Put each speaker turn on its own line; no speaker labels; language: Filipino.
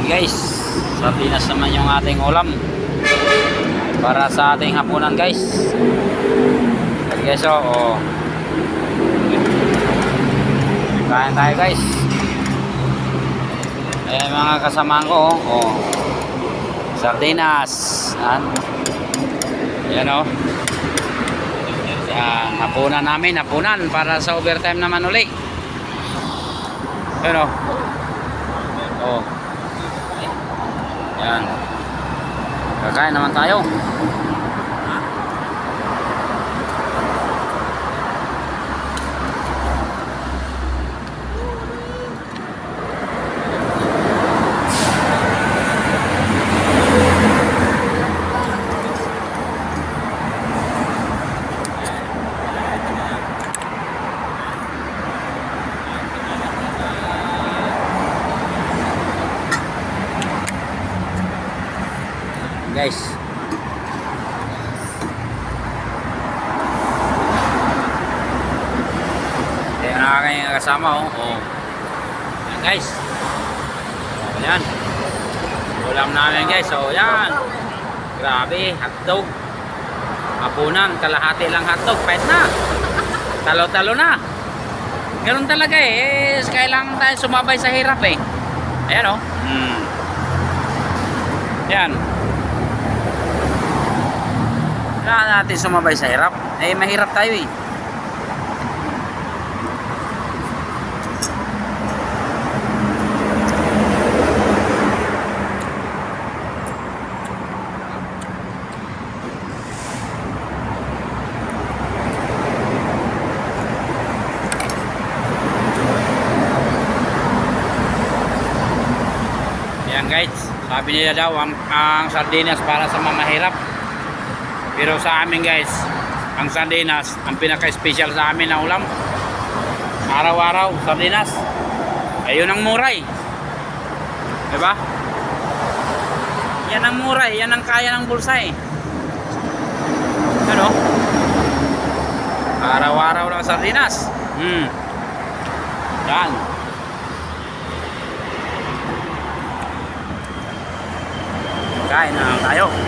Guys, sardinas naman yung ating ulam para sa ating hapunan guys. Guys, oh. Kain tayo guys. Ayan mga kasamahan ko, oh. Sardinas. Ayan oh. Yan, hapunan namin, hapunan para sa overtime naman ulit. Ayan oh. Oh. Yan. Kakain naman tayo. Guys, ayan ang aking kasama oh. Ayan guys, oh, yan ulam namin guys, oh yan, grabe, hotdog hapunan, kalahati lang hotdog, pahit na, talo-talo na, ganoon talaga kailangan tayo sumabay sa hirap ayan oh. Yan, kailangan natin sumabay sa hirap. Mahirap tayo Yan guys, sabi nila daw ang sardinas para sa mamahirap. Pero sa amin guys, ang sardinas, ang pinaka-special sa amin na ulam. Araw-araw, sardinas. Ayun ang muray. Diba? Yan ang muray, yan ang kaya ng bulsa Ano? Araw-araw ng sardinas. Yan. Kain na tayo.